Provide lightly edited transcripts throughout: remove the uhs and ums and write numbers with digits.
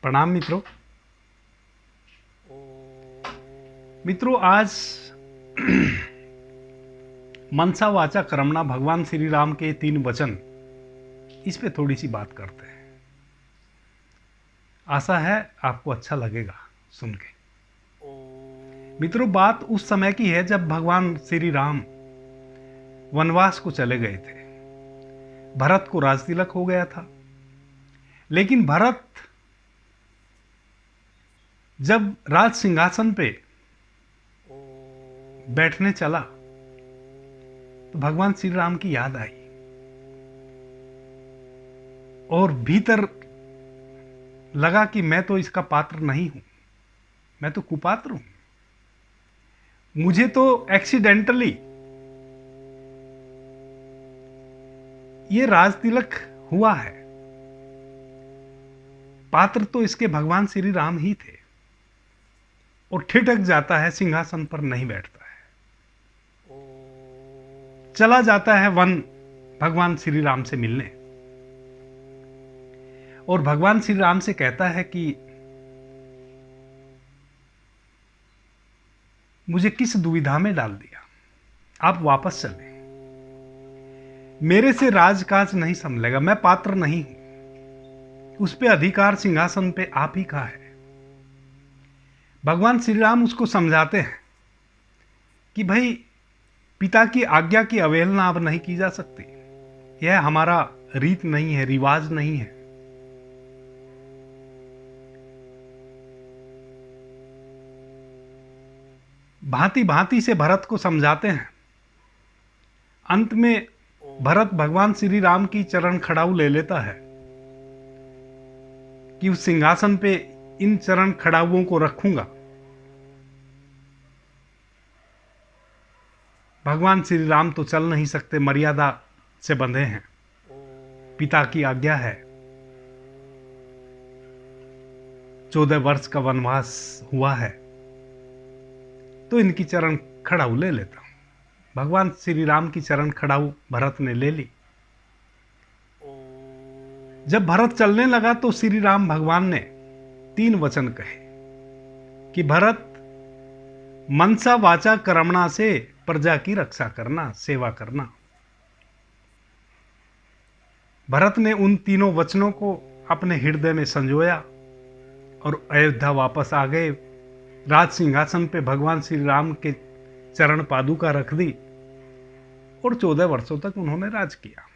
प्रणाम मित्रों। आज मनसा वाचा कर्मणा भगवान श्री राम के 3 वचन, इस पे थोड़ी सी बात करते हैं। आशा है आपको अच्छा लगेगा सुन के। मित्रों, बात उस समय की है जब भगवान श्री राम वनवास को चले गए थे। भरत को राज तिलक हो गया था, लेकिन भरत जब राज सिंहासन पे बैठने चला तो भगवान श्री राम की याद आई और भीतर लगा कि मैं तो इसका पात्र नहीं हूं, मैं तो कुपात्र हूं। मुझे तो एक्सीडेंटली ये राज तिलक हुआ है, पात्र तो इसके भगवान श्री राम ही थे। और ठिठक जाता है, सिंहासन पर नहीं बैठता है, चला जाता है वन भगवान श्री राम से मिलने। और भगवान श्री राम से कहता है कि मुझे किस दुविधा में डाल दिया, आप वापस चले, मेरे से राजकाज नहीं संभलेगा, मैं पात्र नहीं हूं, उस पे अधिकार सिंहासन पे आप ही का है। भगवान श्री राम उसको समझाते हैं कि भाई, पिता की आज्ञा की अवहेलना अब नहीं की जा सकती, यह हमारा रीत नहीं है, रिवाज नहीं है। भांति भांति से भरत को समझाते हैं। अंत में भरत भगवान श्री राम की चरण खड़ाऊ ले लेता है कि उस सिंहासन पे इन चरण खड़ाऊओं को रखूंगा। भगवान श्री राम तो चल नहीं सकते, मर्यादा से बंधे हैं, पिता की आज्ञा है। 14 वर्ष का वनवास हुआ है, तो इनकी चरण खड़ाऊ ले लेता हूं। भगवान श्री राम की चरण खड़ाऊ भरत ने ले ली। जब भरत चलने लगा तो श्री राम भगवान ने 3 वचन कहे कि भरत, मनसा वाचा कर्मणा से प्रजा की रक्षा करना, सेवा करना। भरत ने उन तीनों वचनों को अपने हृदय में संजोया और अयोध्या वापस आ गए। राज सिंहासन पे भगवान श्री राम के चरण पादुका रख दी और 14 वर्षों तक उन्होंने राज किया।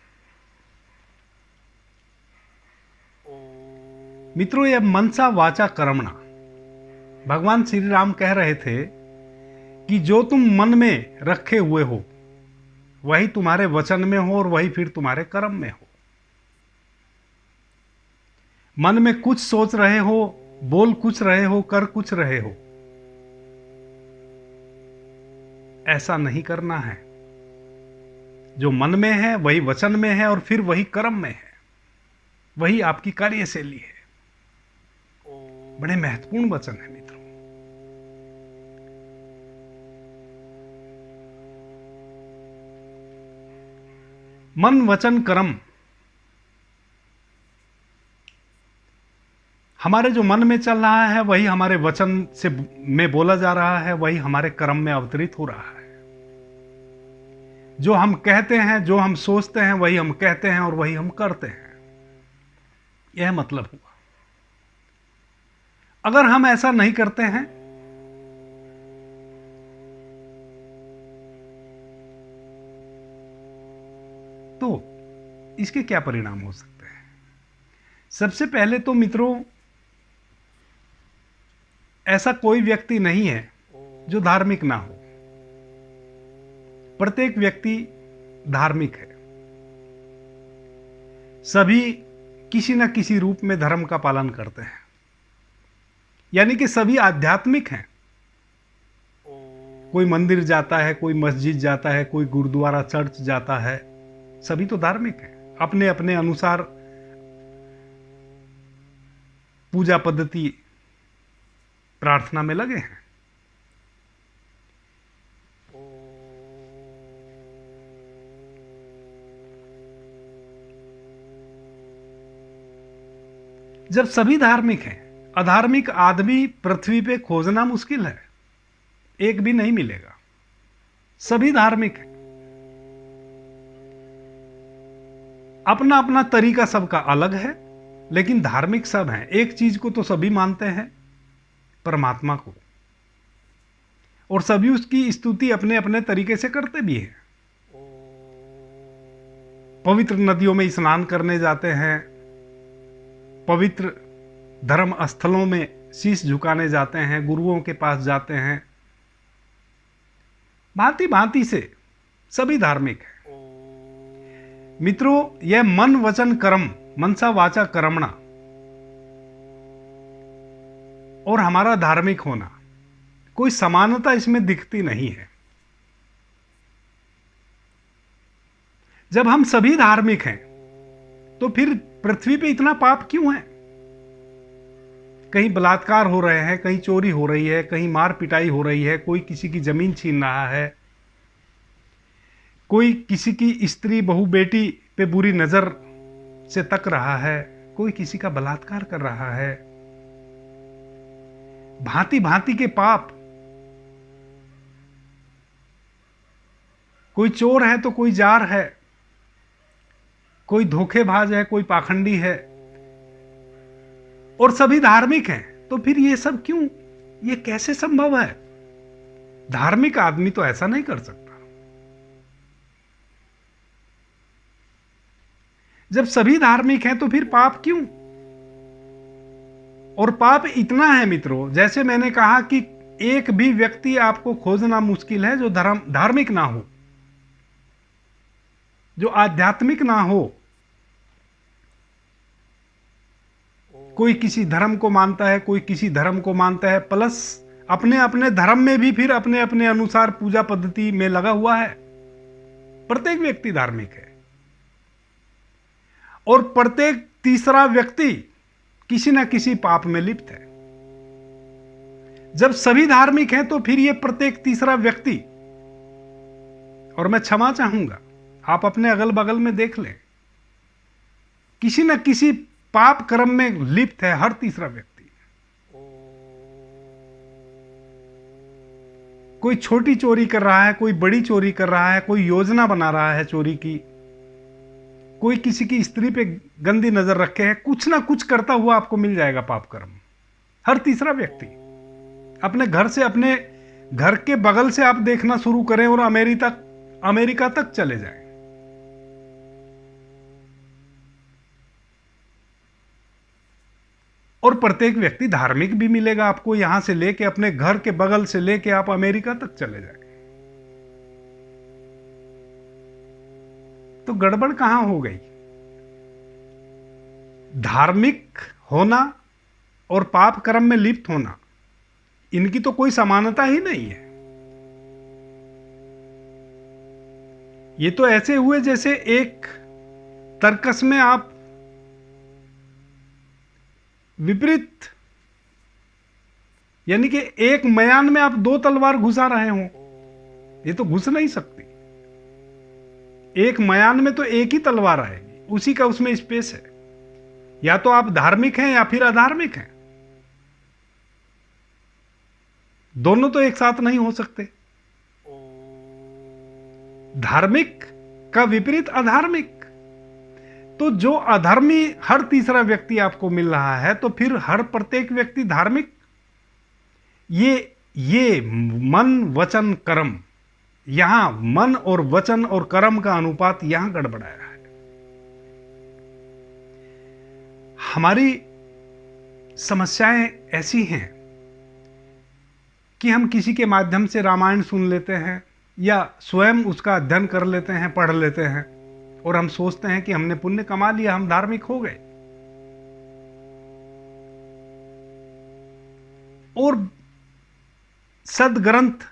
मित्रों, यह मनसा वाचा कर्मणा, भगवान श्री राम कह रहे थे कि जो तुम मन में रखे हुए हो वही तुम्हारे वचन में हो और वही फिर तुम्हारे कर्म में हो। मन में कुछ सोच रहे हो, बोल कुछ रहे हो, कर कुछ रहे हो, ऐसा नहीं करना है। जो मन में है वही वचन में है और फिर वही कर्म में है, वही आपकी कार्यशैली है। बड़े महत्वपूर्ण वचन है मित्रों। मन, वचन, कर्म, हमारे जो मन में चल रहा है वही हमारे वचन से में बोला जा रहा है, वही हमारे कर्म में अवतरित हो रहा है। जो हम कहते हैं, जो हम सोचते हैं, वही हम कहते हैं और वही हम करते हैं। यह मतलब हुआ। अगर हम ऐसा नहीं करते हैं तो इसके क्या परिणाम हो सकते हैं? सबसे पहले तो मित्रों, ऐसा कोई व्यक्ति नहीं है जो धार्मिक ना हो। प्रत्येक व्यक्ति धार्मिक है। सभी किसी न किसी रूप में धर्म का पालन करते हैं, यानी कि सभी आध्यात्मिक हैं। कोई मंदिर जाता है, कोई मस्जिद जाता है, कोई गुरुद्वारा, चर्च जाता है, सभी तो धार्मिक हैं। अपने अपने अनुसार पूजा पद्धति, प्रार्थना में लगे हैं। जब सभी धार्मिक हैं, अधार्मिक आदमी पृथ्वी पे खोजना मुश्किल है, एक भी नहीं मिलेगा, सभी धार्मिक है। अपना अपना तरीका सबका अलग है, लेकिन धार्मिक सब हैं। एक चीज को तो सभी मानते हैं, परमात्मा को, और सभी उसकी स्तुति अपने अपने तरीके से करते भी हैं। पवित्र नदियों में स्नान करने जाते हैं, पवित्र धर्म स्थलों में शीश झुकाने जाते हैं, गुरुओं के पास जाते हैं, भांति भांति से सभी धार्मिक है। मित्रों, यह मन वचन कर्म, मनसा वाचा कर्मणा, और हमारा धार्मिक होना, कोई समानता इसमें दिखती नहीं है। जब हम सभी धार्मिक हैं तो फिर पृथ्वी पे इतना पाप क्यों है? कहीं बलात्कार हो रहे हैं, कहीं चोरी हो रही है, कहीं मार पिटाई हो रही है, कोई किसी की जमीन छीन रहा है, कोई किसी की स्त्री बहू बेटी पे बुरी नजर से तक रहा है, कोई किसी का बलात्कार कर रहा है, भांति भांति के पाप। कोई चोर है तो कोई जार है, कोई धोखेबाज है, कोई पाखंडी है, और सभी धार्मिक हैं। तो फिर ये सब क्यों? ये कैसे संभव है? धार्मिक आदमी तो ऐसा नहीं कर सकता। जब सभी धार्मिक हैं तो फिर पाप क्यों? और पाप इतना है मित्रों, जैसे मैंने कहा कि एक भी व्यक्ति आपको खोजना मुश्किल है जो धार्मिक ना हो, जो आध्यात्मिक ना हो। कोई किसी धर्म को मानता है, कोई किसी धर्म को मानता है, प्लस अपने अपने धर्म में भी फिर अपने अपने अनुसार पूजा पद्धति में लगा हुआ है। प्रत्येक व्यक्ति धार्मिक है, और प्रत्येक तीसरा व्यक्ति किसी न किसी पाप में लिप्त है। जब सभी धार्मिक हैं तो फिर ये प्रत्येक तीसरा व्यक्ति, और मैं क्षमा चाहूंगा, आप अपने अगल बगल में देख लें, किसी न किसी पाप कर्म में लिप्त है हर तीसरा व्यक्ति। कोई छोटी चोरी कर रहा है, कोई बड़ी चोरी कर रहा है, कोई योजना बना रहा है चोरी की, कोई किसी की स्त्री पे गंदी नजर रखे है, कुछ ना कुछ करता हुआ आपको मिल जाएगा पाप कर्म। हर तीसरा व्यक्ति। अपने घर से, अपने घर के बगल से आप देखना शुरू करें और अमेरिका तक चले जाएं, और प्रत्येक व्यक्ति धार्मिक भी मिलेगा आपको। यहां से लेके, अपने घर के बगल से लेके आप अमेरिका तक चले जाएं, तो गड़बड़ कहां हो गई? धार्मिक होना और पाप कर्म में लिप्त होना, इनकी तो कोई समानता ही नहीं है। ये तो ऐसे हुए जैसे एक तर्कस में आप विपरीत, यानी कि एक मयान में आप दो तलवार घुसा रहे हो। ये तो घुस नहीं सकती। एक मयान में तो एक ही तलवार आएगी, उसी का उसमें स्पेस है। या तो आप धार्मिक हैं या फिर अधार्मिक हैं, दोनों तो एक साथ नहीं हो सकते। धार्मिक का विपरीत अधार्मिक। तो जो अधर्मी हर तीसरा व्यक्ति आपको मिल रहा है, तो फिर हर प्रत्येक व्यक्ति धार्मिक। ये मन वचन कर्म, यहां मन और वचन और कर्म का अनुपात यहां गड़बड़ाया है। हमारी समस्याएं ऐसी हैं कि हम किसी के माध्यम से रामायण सुन लेते हैं या स्वयं उसका अध्ययन कर लेते हैं, पढ़ लेते हैं, और हम सोचते हैं कि हमने पुण्य कमा लिया, हम धार्मिक हो गए। और सदग्रंथ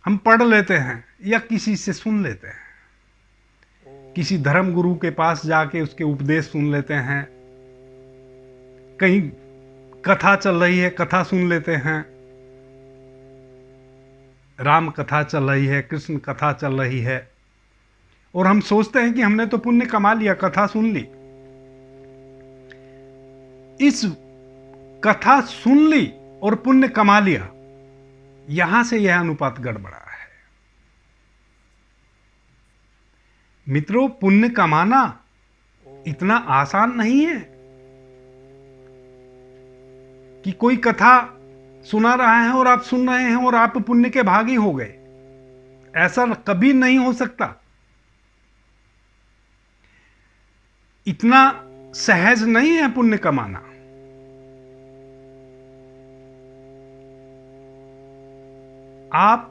हम पढ़ लेते हैं या किसी से सुन लेते हैं, किसी धर्म गुरु के पास जाके उसके उपदेश सुन लेते हैं, कहीं कथा चल रही है, कथा सुन लेते हैं, राम कथा चल रही है, कृष्ण कथा चल रही है, और हम सोचते हैं कि हमने तो पुण्य कमा लिया, कथा सुन ली। इस कथा सुन ली और पुण्य कमा लिया, यहां से यह अनुपात गड़बड़ा है। मित्रों, पुण्य कमाना इतना आसान नहीं है कि कोई कथा सुना रहा है और आप सुन रहे हैं और आप पुण्य के भागी हो गए। ऐसा कभी नहीं हो सकता। इतना सहज नहीं है पुण्य कमाना। आप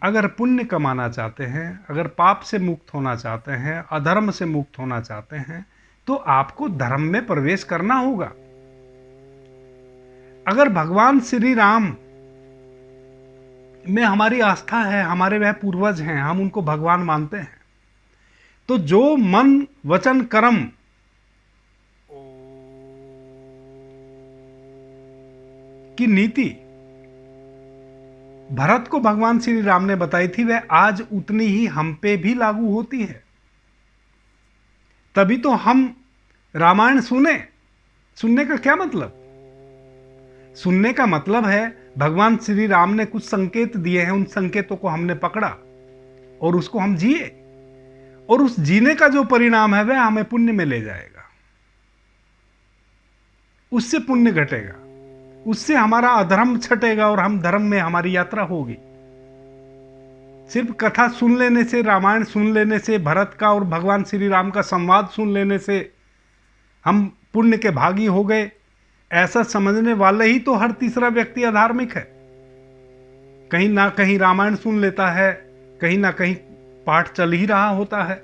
अगर पुण्य कमाना चाहते हैं, अगर पाप से मुक्त होना चाहते हैं, अधर्म से मुक्त होना चाहते हैं, तो आपको धर्म में प्रवेश करना होगा। अगर भगवान श्री राम में हमारी आस्था है, हमारे वह पूर्वज हैं, हम उनको भगवान मानते हैं, तो जो मन वचन कर्म की नीति भरत को भगवान श्री राम ने बताई थी, वह आज उतनी ही हम पे भी लागू होती है। तभी तो हम रामायण सुनने का क्या मतलब? सुनने का मतलब है भगवान श्री राम ने कुछ संकेत दिए हैं, उन संकेतों को हमने पकड़ा और उसको हम जिए, और उस जीने का जो परिणाम है वह हमें पुण्य में ले जाएगा। उससे पुण्य घटेगा, उससे हमारा अधर्म छटेगा और हम धर्म में हमारी यात्रा होगी। सिर्फ कथा सुन लेने से, रामायण सुन लेने से, भरत का और भगवान श्री राम का संवाद सुन लेने से हम पुण्य के भागी हो गए, ऐसा समझने वाले ही तो हर तीसरा व्यक्ति अधार्मिक है। कहीं ना कहीं रामायण सुन लेता है, कहीं ना कहीं पाठ चल ही रहा होता है,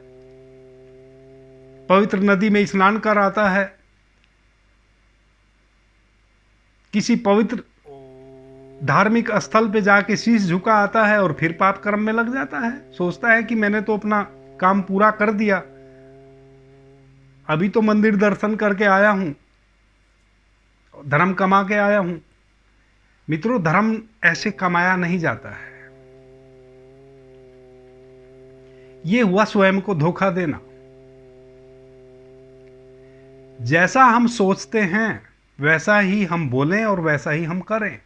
पवित्र नदी में स्नान कर आता है, किसी पवित्र धार्मिक स्थल पे जाके शीश झुका आता है और फिर पाप कर्म में लग जाता है। सोचता है कि मैंने तो अपना काम पूरा कर दिया, अभी तो मंदिर दर्शन करके आया हूं, धर्म कमा के आया हूं। मित्रों, धर्म ऐसे कमाया नहीं जाता है। यह हुआ स्वयं को धोखा देना। जैसा हम सोचते हैं वैसा ही हम बोलें और वैसा ही हम करें,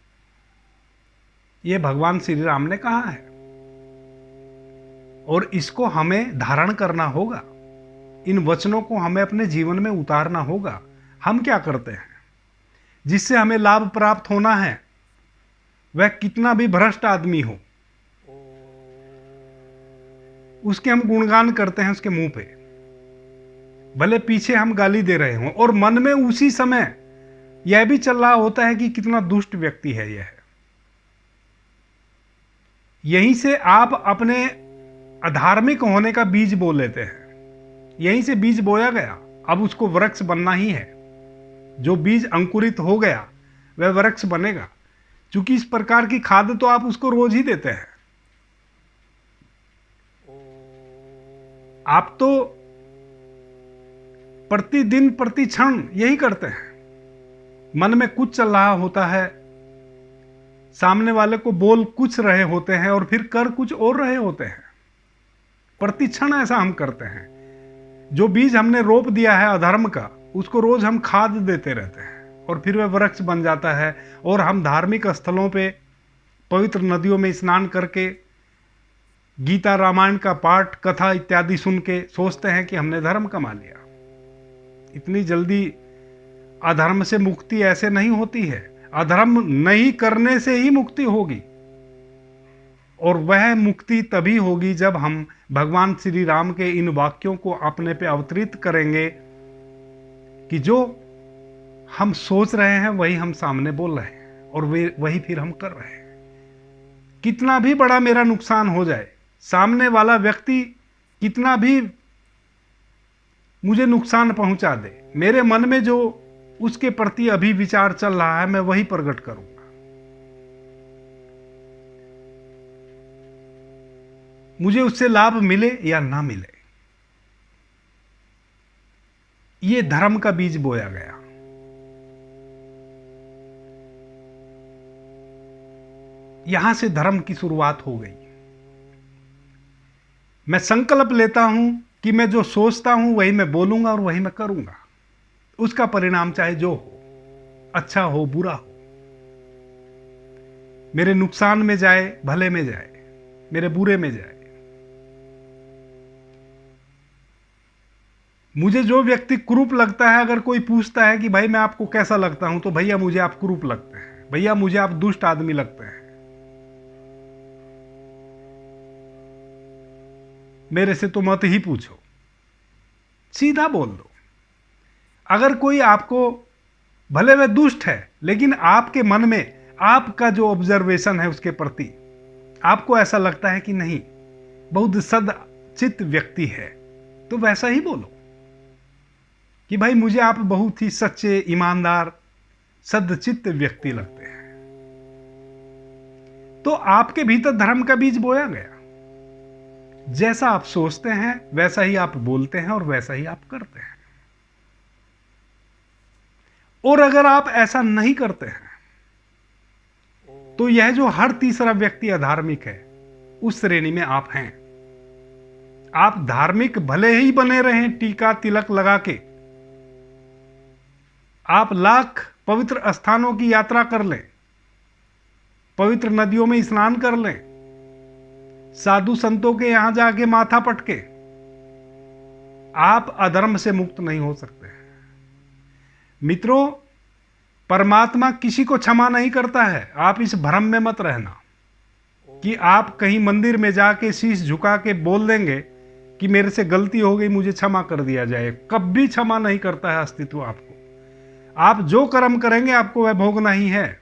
यह भगवान श्री राम ने कहा है, और इसको हमें धारण करना होगा। इन वचनों को हमें अपने जीवन में उतारना होगा। हम क्या करते हैं जिससे हमें लाभ प्राप्त होना है, वह कितना भी भ्रष्ट आदमी हो, उसके हम गुणगान करते हैं उसके मुंह पे, भले पीछे हम गाली दे रहे हों, और मन में उसी समय यह भी चल रहा होता है कि कितना दुष्ट व्यक्ति है यह। यहीं से आप अपने अधार्मिक होने का बीज बो लेते हैं। यहीं से बीज बोया गया, अब उसको वृक्ष बनना ही है। जो बीज अंकुरित हो गया वह वृक्ष बनेगा, क्योंकि इस प्रकार की खाद तो आप उसको रोज ही देते हैं। आप तो प्रतिदिन प्रति क्षण यही करते हैं। मन में कुछ चल रहा होता है, सामने वाले को बोल कुछ रहे होते हैं और फिर कर कुछ और रहे होते हैं। प्रति क्षण ऐसा हम करते हैं। जो बीज हमने रोप दिया है अधर्म का, उसको रोज हम खाद देते रहते हैं और फिर वह वृक्ष बन जाता है, और हम धार्मिक स्थलों पे पवित्र नदियों में स्नान करके गीता रामायण का पाठ कथा इत्यादि सुन के सोचते हैं कि हमने धर्म कमा लिया। इतनी जल्दी अधर्म से मुक्ति ऐसे नहीं होती है। अधर्म नहीं करने से ही मुक्ति होगी, और वह मुक्ति तभी होगी जब हम भगवान श्री राम के इन वाक्यों को अपने पे अवतरित करेंगे कि जो हम सोच रहे हैं वही हम सामने बोल रहे हैं और वही फिर हम कर रहे हैं। कितना भी बड़ा मेरा नुकसान हो जाए, सामने वाला व्यक्ति कितना भी मुझे नुकसान पहुंचा दे, मेरे मन में जो उसके प्रति अभी विचार चल रहा है मैं वही प्रकट करूंगा। मुझे उससे लाभ मिले या ना मिले, ये धर्म का बीज बोया गया। यहां से धर्म की शुरुआत हो गई। मैं संकल्प लेता हूं कि मैं जो सोचता हूं वही मैं बोलूंगा और वही मैं करूंगा, उसका परिणाम चाहे जो हो। अच्छा हो बुरा हो, मेरे नुकसान में जाए भले में जाए, मेरे बुरे में जाए, मुझे जो व्यक्ति कुरूप लगता है, अगर कोई पूछता है कि भाई मैं आपको कैसा लगता हूं, तो भैया मुझे आप कुरूप लगते हैं, भैया मुझे आप दुष्ट आदमी लगते हैं, मेरे से तो मत ही पूछो, सीधा बोल दो। अगर कोई आपको, भले वह दुष्ट है, लेकिन आपके मन में आपका जो ऑब्जर्वेशन है उसके प्रति आपको ऐसा लगता है कि नहीं, बहुत सदचित्त व्यक्ति है, तो वैसा ही बोलो कि भाई मुझे आप बहुत ही सच्चे, ईमानदार, सदचित्त व्यक्ति लगते हैं। तो आपके भीतर धर्म का बीज बोया गया। जैसा आप सोचते हैं वैसा ही आप बोलते हैं और वैसा ही आप करते हैं। और अगर आप ऐसा नहीं करते हैं तो यह जो हर तीसरा व्यक्ति अधार्मिक है, उस श्रेणी में आप हैं। आप धार्मिक भले ही बने रहें, टीका तिलक लगा के, आप लाख पवित्र स्थानों की यात्रा कर लें, पवित्र नदियों में स्नान कर लें, साधु संतों के यहां जाके माथा पटके, आप अधर्म से मुक्त नहीं हो सकते। मित्रों, परमात्मा किसी को क्षमा नहीं करता है। आप इस भ्रम में मत रहना कि आप कहीं मंदिर में जाके शीश झुका के बोल देंगे कि मेरे से गलती हो गई, मुझे क्षमा कर दिया जाए। कभी क्षमा नहीं करता है अस्तित्व आपको। आप जो कर्म करेंगे आपको वह भोगना ही है।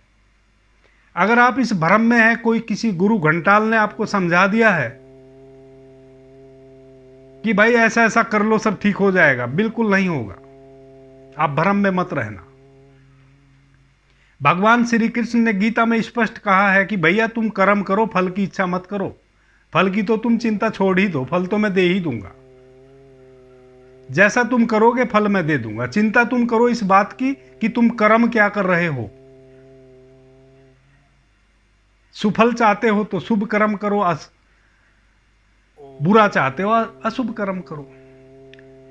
अगर आप इस भ्रम में हैं, कोई किसी गुरु घंटाल ने आपको समझा दिया है कि भाई ऐसा ऐसा कर लो सब ठीक हो जाएगा, बिल्कुल नहीं होगा। आप भ्रम में मत रहना। भगवान श्री कृष्ण ने गीता में स्पष्ट कहा है कि भैया तुम कर्म करो, फल की इच्छा मत करो। फल की तो तुम चिंता छोड़ ही दो, फल तो मैं दे ही दूंगा। जैसा तुम करोगे फल मैं दे दूंगा। चिंता तुम करो इस बात की कि तुम कर्म क्या कर रहे हो। सुफल चाहते हो तो शुभ कर्म करो, बुरा चाहते हो अशुभ कर्म करो।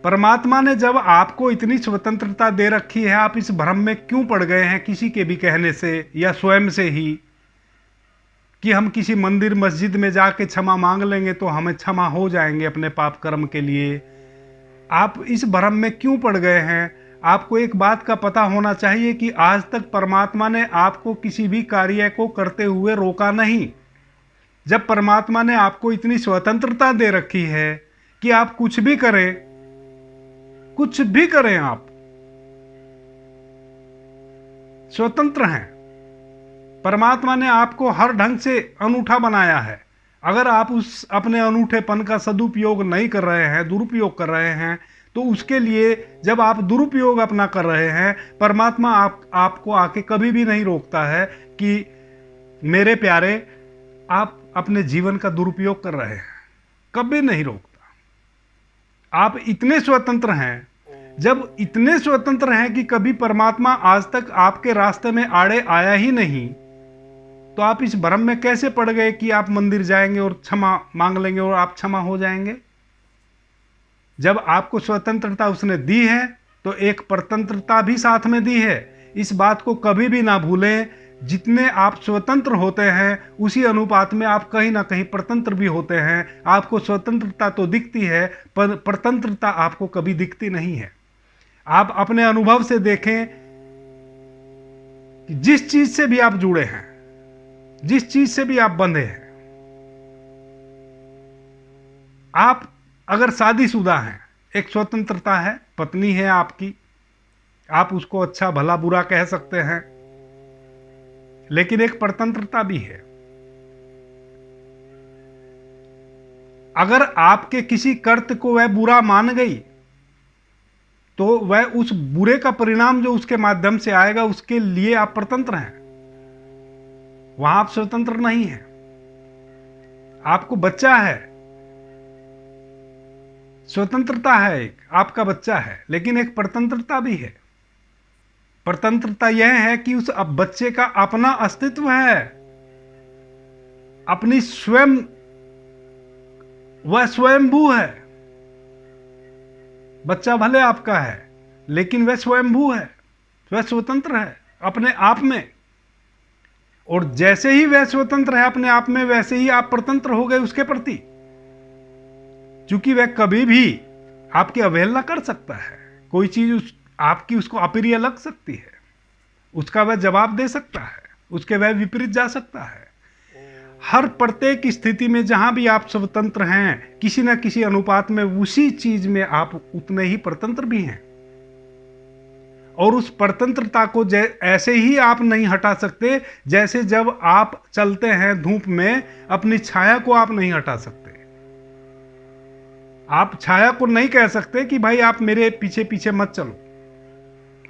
परमात्मा ने जब आपको इतनी स्वतंत्रता दे रखी है, आप इस भ्रम में क्यों पड़ गए हैं किसी के भी कहने से या स्वयं से ही कि हम किसी मंदिर मस्जिद में जाके क्षमा मांग लेंगे तो हमें क्षमा हो जाएंगे अपने पाप कर्म के लिए। आप इस भ्रम में क्यों पड़ गए हैं? आपको एक बात का पता होना चाहिए कि आज तक परमात्मा ने आपको किसी भी कार्य को करते हुए रोका नहीं। जब परमात्मा ने आपको इतनी स्वतंत्रता दे रखी है कि आप कुछ भी करें, कुछ भी करें, आप स्वतंत्र हैं। परमात्मा ने आपको हर ढंग से अनूठा बनाया है। अगर आप उस अपने अनूठेपन का सदुपयोग नहीं कर रहे हैं, दुरुपयोग कर रहे हैं, तो उसके लिए जब आप दुरुपयोग अपना कर रहे हैं, परमात्मा आपको आके कभी भी नहीं रोकता है कि मेरे प्यारे आप अपने जीवन का दुरुपयोग कर रहे हैं, कभी नहीं रोकता। आप इतने स्वतंत्र हैं। जब इतने स्वतंत्र हैं कि कभी परमात्मा आज तक आपके रास्ते में आड़े आया ही नहीं, तो आप इस भ्रम में कैसे पड़ गए कि आप मंदिर जाएंगे और क्षमा मांग लेंगे और आप क्षमा हो जाएंगे? जब आपको स्वतंत्रता उसने दी है तो एक परतंत्रता भी साथ में दी है। इस बात को कभी भी ना भूलें। जितने आप स्वतंत्र होते हैं उसी अनुपात में आप कहीं ना कहीं परतंत्र भी होते हैं। आपको स्वतंत्रता तो दिखती है पर परतंत्रता आपको कभी दिखती नहीं है। आप अपने अनुभव से देखें कि जिस चीज से भी आप जुड़े हैं, जिस चीज से भी आप बंधे हैं, आप अगर शादीशुदा हैं, एक स्वतंत्रता है, पत्नी है आपकी, आप उसको अच्छा भला बुरा कह सकते हैं, लेकिन एक परतंत्रता भी है। अगर आपके किसी कर्त को वह बुरा मान गई तो वह उस बुरे का परिणाम जो उसके माध्यम से आएगा उसके लिए आप परतंत्र हैं, वहां आप स्वतंत्र नहीं हैं। आपको बच्चा है, स्वतंत्रता है, एक आपका बच्चा है, लेकिन एक परतंत्रता भी है। परतंत्रता यह है कि उस अब बच्चे का अपना अस्तित्व है, अपनी स्वयं, वह स्वयंभू है। बच्चा भले आपका है लेकिन वह स्वयंभू है, वह स्वतंत्र है। अपने आप में। और जैसे ही वह स्वतंत्र है अपने आप में, वैसे ही आप परतंत्र हो गए उसके प्रति, क्योंकि वह कभी भी आपकी अवहेलना कर सकता है। कोई चीज आपकी उसको अप्रिय लग सकती है, उसका वह जवाब दे सकता है, उसके वह विपरीत जा सकता है। हर प्रत्येक स्थिति में जहां भी आप स्वतंत्र हैं, किसी न किसी अनुपात में उसी चीज में आप उतने ही परतंत्र भी हैं। और उस परतंत्रता को ऐसे ही आप नहीं हटा सकते जैसे जब आप चलते हैं धूप में, अपनी छाया को आप नहीं हटा सकते। आप छाया को नहीं कह सकते कि भाई आप मेरे पीछे पीछे मत चलो,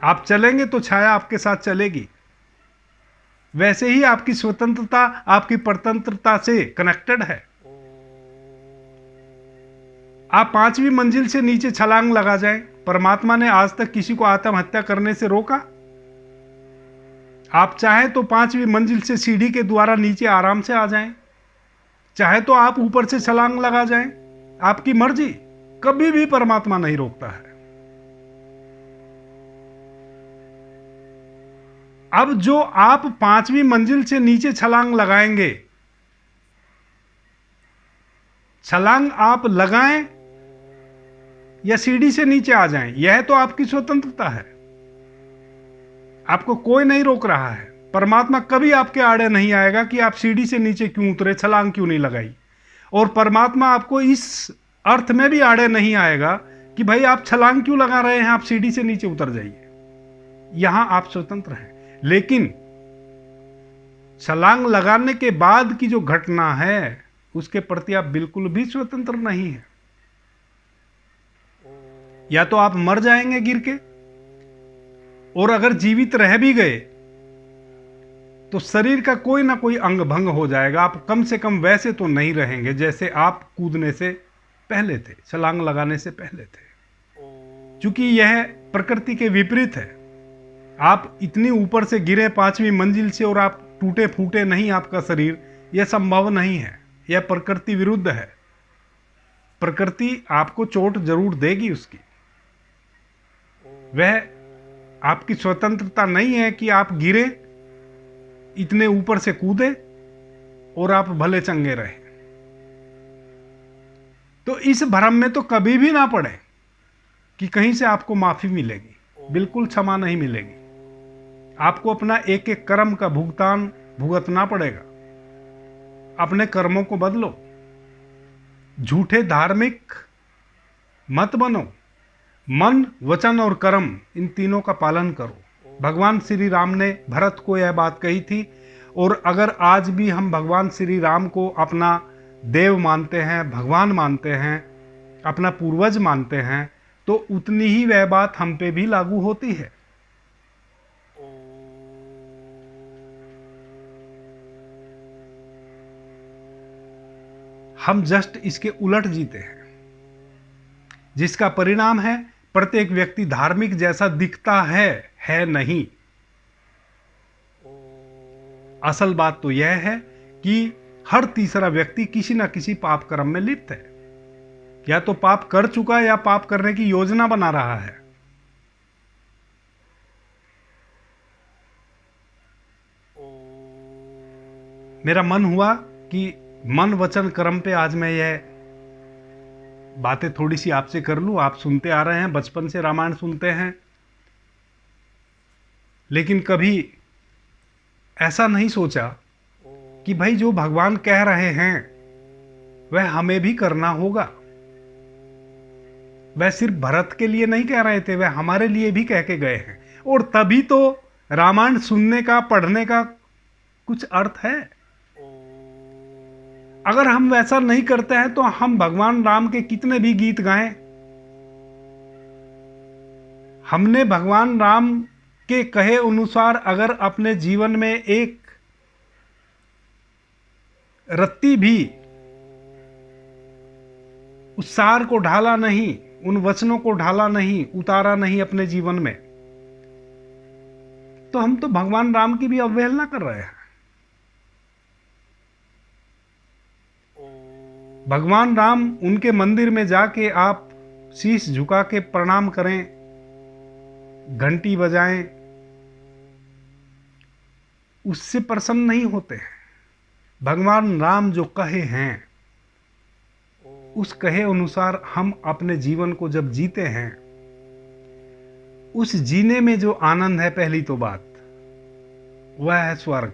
आप चलेंगे तो छाया आपके साथ चलेगी। वैसे ही आपकी स्वतंत्रता आपकी परतंत्रता से कनेक्टेड है। आप 5वीं मंजिल से नीचे छलांग लगा जाएं, परमात्मा ने आज तक किसी को आत्महत्या करने से रोका? आप चाहे तो 5वीं मंजिल से सीढ़ी के द्वारा नीचे आराम से आ जाएं, चाहे तो आप ऊपर से छलांग लगा जाएं, आपकी मर्जी। कभी भी परमात्मा नहीं रोकता है। अब जो आप 5वीं मंजिल से नीचे छलांग लगाएंगे, छलांग आप लगाएं या सीढ़ी से नीचे आ जाएं, यह तो आपकी स्वतंत्रता है। आपको कोई नहीं रोक रहा है। परमात्मा कभी आपके आड़े नहीं आएगा कि आप सीढ़ी से नीचे क्यों उतरे, छलांग क्यों नहीं लगाई। और परमात्मा आपको इस अर्थ में भी आड़े नहीं आएगा कि भाई आप छलांग क्यों लगा रहे हैं, आप सीढ़ी से नीचे उतर जाइए। यहां आप स्वतंत्र हैं। लेकिन छलांग लगाने के बाद की जो घटना है, उसके प्रति आप बिल्कुल भी स्वतंत्र नहीं हैं। या तो आप मर जाएंगे गिर के, और अगर जीवित रह भी गए तो शरीर का कोई ना कोई अंग भंग हो जाएगा। आप कम से कम वैसे तो नहीं रहेंगे जैसे आप कूदने से पहले थे, छलांग लगाने से पहले थे, क्योंकि यह प्रकृति के विपरीत है। आप इतनी ऊपर से गिरे 5वीं मंजिल से और आप टूटे फूटे नहीं आपका शरीर, यह संभव नहीं है। यह प्रकृति विरुद्ध है। प्रकृति आपको चोट जरूर देगी उसकी। वह आपकी स्वतंत्रता नहीं है कि आप गिरे, इतने ऊपर से कूदे और आप भले चंगे रहे। तो इस भ्रम में तो कभी भी ना पड़े कि कहीं से आपको माफी मिलेगी। बिल्कुल क्षमा नहीं मिलेगी। आपको अपना एक एक कर्म का भुगतान भुगतना पड़ेगा। अपने कर्मों को बदलो, झूठे धार्मिक मत बनो। मन, वचन और कर्म, इन तीनों का पालन करो। भगवान श्री राम ने भरत को यह बात कही थी। और अगर आज भी हम भगवान श्री राम को अपना देव मानते हैं, भगवान मानते हैं, अपना पूर्वज मानते हैं, तो उतनी ही वह बात हम पे भी लागू होती है। हम जस्ट इसके उलट जीते हैं, जिसका परिणाम है प्रत्येक व्यक्ति धार्मिक जैसा दिखता है नहीं। असल बात तो यह है कि हर तीसरा व्यक्ति किसी न किसी पाप कर्म में लिप्त है। या तो पाप कर चुका है या पाप करने की योजना बना रहा है। मेरा मन हुआ कि मन वचन कर्म पे आज मैं यह बातें थोड़ी सी आपसे कर लूं। आप सुनते आ रहे हैं, बचपन से रामायण सुनते हैं, लेकिन कभी ऐसा नहीं सोचा कि भाई जो भगवान कह रहे हैं वह हमें भी करना होगा। वह सिर्फ भरत के लिए नहीं कह रहे थे, वह हमारे लिए भी कह के गए हैं। और तभी तो रामायण सुनने का, पढ़ने का कुछ अर्थ है। अगर हम वैसा नहीं करते हैं तो हम भगवान राम के कितने भी गीत गाएं, हमने भगवान राम के कहे अनुसार अगर अपने जीवन में एक रत्ती भी उस सार को ढाला नहीं, उन वचनों को ढाला नहीं, उतारा नहीं अपने जीवन में, तो हम तो भगवान राम की भी अवहेलना कर रहे हैं। भगवान राम, उनके मंदिर में जाके आप शीश झुका के प्रणाम करें, घंटी बजाएं, उससे प्रसन्न नहीं होते हैं। भगवान राम जो कहे हैं उस कहे अनुसार हम अपने जीवन को जब जीते हैं, उस जीने में जो आनंद है, पहली तो बात वह है स्वर्ग।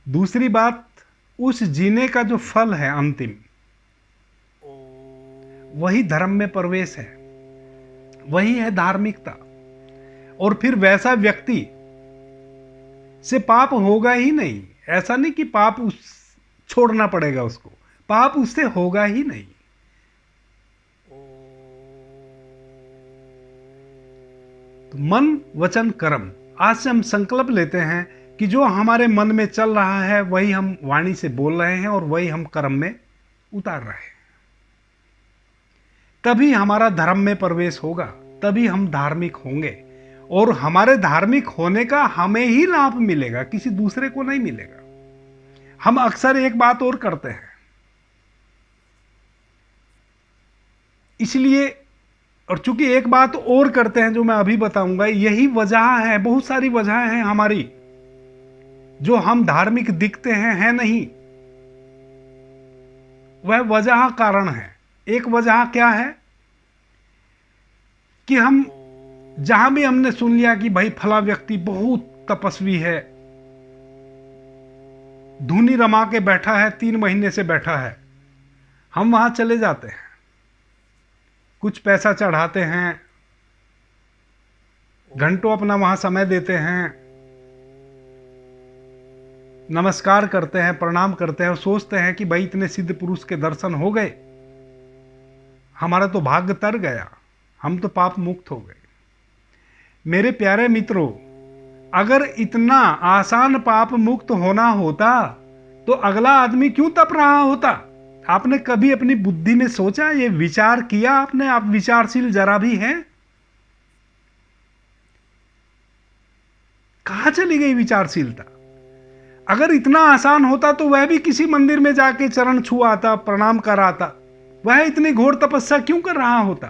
दूसरी बात, उस जीने का जो फल है अंतिम, वही धर्म में प्रवेश है, वही है धार्मिकता। और फिर वैसा व्यक्ति से पाप होगा ही नहीं। ऐसा नहीं कि पाप उस छोड़ना पड़ेगा उसको, पाप उससे होगा ही नहीं। तो मन वचन कर्म, आज से हम संकल्प लेते हैं कि जो हमारे मन में चल रहा है वही हम वाणी से बोल रहे हैं और वही हम कर्म में उतार रहे हैं। तभी हमारा धर्म में प्रवेश होगा, तभी हम धार्मिक होंगे और हमारे धार्मिक होने का हमें ही लाभ मिलेगा, किसी दूसरे को नहीं मिलेगा। हम अक्सर एक बात और करते हैं, इसलिए और चूंकि एक बात और करते हैं जो मैं अभी बताऊंगा, यही वजह है, बहुत सारी वजह है हमारी जो हम धार्मिक दिखते हैं नहीं। वह वजह कारण है। एक वजह क्या है कि हम जहां भी हमने सुन लिया कि भाई फला व्यक्ति बहुत तपस्वी है, धूनी रमा के बैठा है, 3 महीने से बैठा है, हम वहां चले जाते हैं, कुछ पैसा चढ़ाते हैं, घंटों अपना वहां समय देते हैं, नमस्कार करते हैं, प्रणाम करते हैं और सोचते हैं कि भाई इतने सिद्ध पुरुष के दर्शन हो गए, हमारा तो भाग्य तर गया, हम तो पाप मुक्त हो गए। मेरे प्यारे मित्रों, अगर इतना आसान पाप मुक्त होना होता तो अगला आदमी क्यों तप रहा होता? आपने कभी अपनी बुद्धि में सोचा, ये विचार किया आपने? आप विचारशील जरा भी हैं? कहां चली गई विचारशीलता? अगर इतना आसान होता तो वह भी किसी मंदिर में जाके चरण छुआता, प्रणाम कराता। वह इतनी घोर तपस्या क्यों कर रहा होता?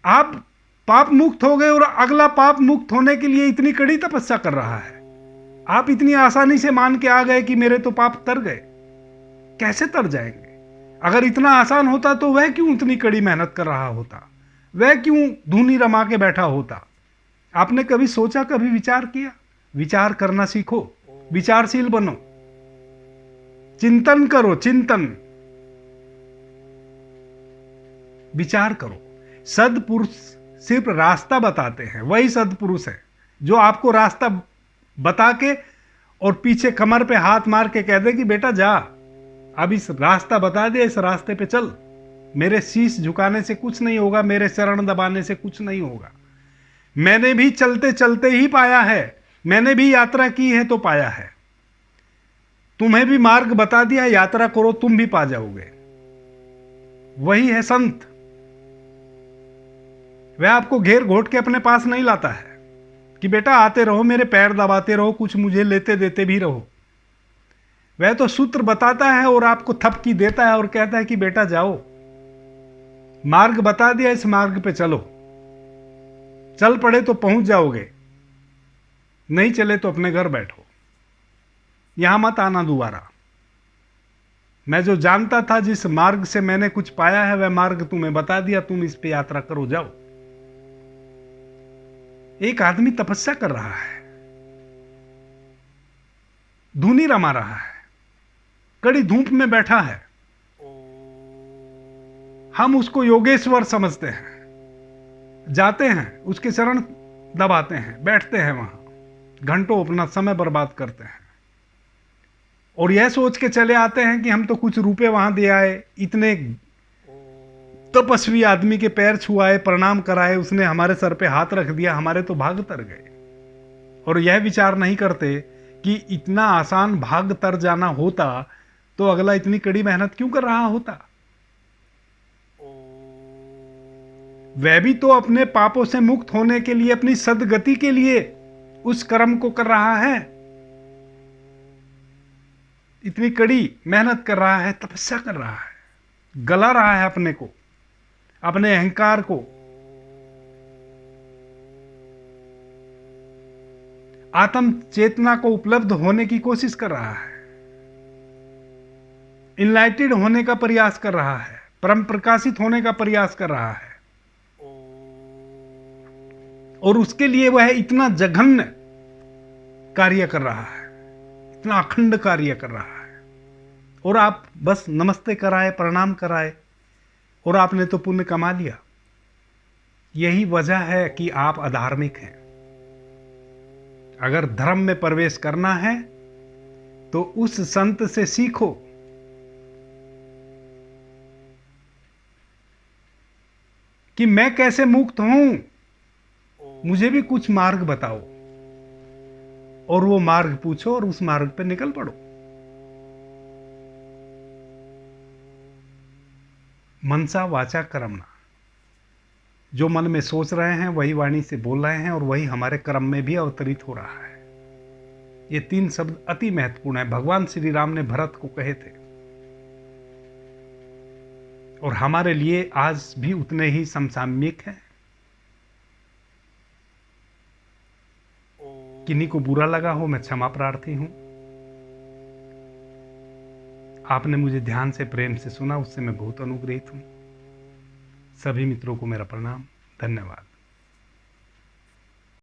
आप पाप मुक्त हो गए और अगला पाप मुक्त होने के लिए इतनी कड़ी तपस्या कर रहा है। आप इतनी आसानी से मान के आ गए कि मेरे तो पाप तर गए। कैसे तर जाएंगे? अगर इतना आसान होता तो वह क्यों इतनी कड़ी मेहनत कर रहा होता? वह क्यों धूनी रमा के बैठा होता? आपने कभी सोचा, कभी विचार किया? विचार करना सीखो, विचारशील बनो, चिंतन करो, चिंतन, विचार करो। सदपुरुष सिर्फ रास्ता बताते हैं, वही सदपुरुष है जो आपको रास्ता बता के और पीछे कमर पे हाथ मार के कह दे कि बेटा जा, अब इस रास्ता बता दे, इस रास्ते पे चल, मेरे शीश झुकाने से कुछ नहीं होगा, मेरे चरण दबाने से कुछ नहीं होगा। मैंने भी चलते चलते ही पाया है, मैंने भी यात्रा की है तो पाया है। तुम्हें भी मार्ग बता दिया, यात्रा करो, तुम भी पा जाओगे। वही है संत। वह आपको घेर घोट के अपने पास नहीं लाता है कि बेटा आते रहो, मेरे पैर दबाते रहो, कुछ मुझे लेते देते भी रहो। वह तो सूत्र बताता है और आपको थपकी देता है और कहता है कि बेटा जाओ, मार्ग बता दिया, इस मार्ग पे चलो, चल पड़े तो पहुंच जाओगे, नहीं चले तो अपने घर बैठो, यहां मत आना दोबारा। मैं जो जानता था, जिस मार्ग से मैंने कुछ पाया है, वह मार्ग तुम्हें बता दिया, तुम इस पे यात्रा करो, जाओ। एक आदमी तपस्या कर रहा है, धूनी रमा रहा है, कड़ी धूप में बैठा है, हम उसको योगेश्वर समझते हैं, जाते हैं उसके चरण दबाते हैं, बैठते हैं वहां, घंटों अपना समय बर्बाद करते हैं और यह सोच के चले आते हैं कि हम तो कुछ रुपए वहां दे आए, इतने तपस्वी आदमी के पैर छुआए, प्रणाम कराए, उसने हमारे सर पे हाथ रख दिया, हमारे तो भाग तर गए। और यह विचार नहीं करते कि इतना आसान भाग तर जाना होता तो अगला इतनी कड़ी मेहनत क्यों कर रहा होता? वह भी तो अपने पापों से मुक्त होने के लिए, अपनी सदगति के लिए उस कर्म को कर रहा है, इतनी कड़ी मेहनत कर रहा है, तपस्या कर रहा है, गला रहा है अपने को, अपने अहंकार को। आत्म चेतना को उपलब्ध होने की कोशिश कर रहा है, इनलाइटेड होने का प्रयास कर रहा है, परम प्रकाशित होने का प्रयास कर रहा है। और उसके लिए वह इतना जघन्य कार्य कर रहा है, इतना अखंड कार्य कर रहा है, और आप बस नमस्ते कराए, प्रणाम कराए, और आपने तो पुण्य कमा लिया। यही वजह है कि आप अधार्मिक हैं। अगर धर्म में प्रवेश करना है तो उस संत से सीखो कि मैं कैसे मुक्त हूं, मुझे भी कुछ मार्ग बताओ, और वो मार्ग पूछो और उस मार्ग पे निकल पड़ो। मनसा वाचा कर्मणा, जो मन में सोच रहे हैं वही वाणी से बोल रहे हैं, और वही हमारे कर्म में भी अवतरित हो रहा है। ये 3 शब्द अति महत्वपूर्ण है। भगवान श्री राम ने भरत को कहे थे, और हमारे लिए आज भी उतने ही समसामयिक हैं। किन्हीं को बुरा लगा हो, मैं क्षमा प्रार्थी हूं। आपने मुझे ध्यान से, प्रेम से सुना, उससे मैं बहुत अनुग्रहित हूं। सभी मित्रों को मेरा प्रणाम, धन्यवाद।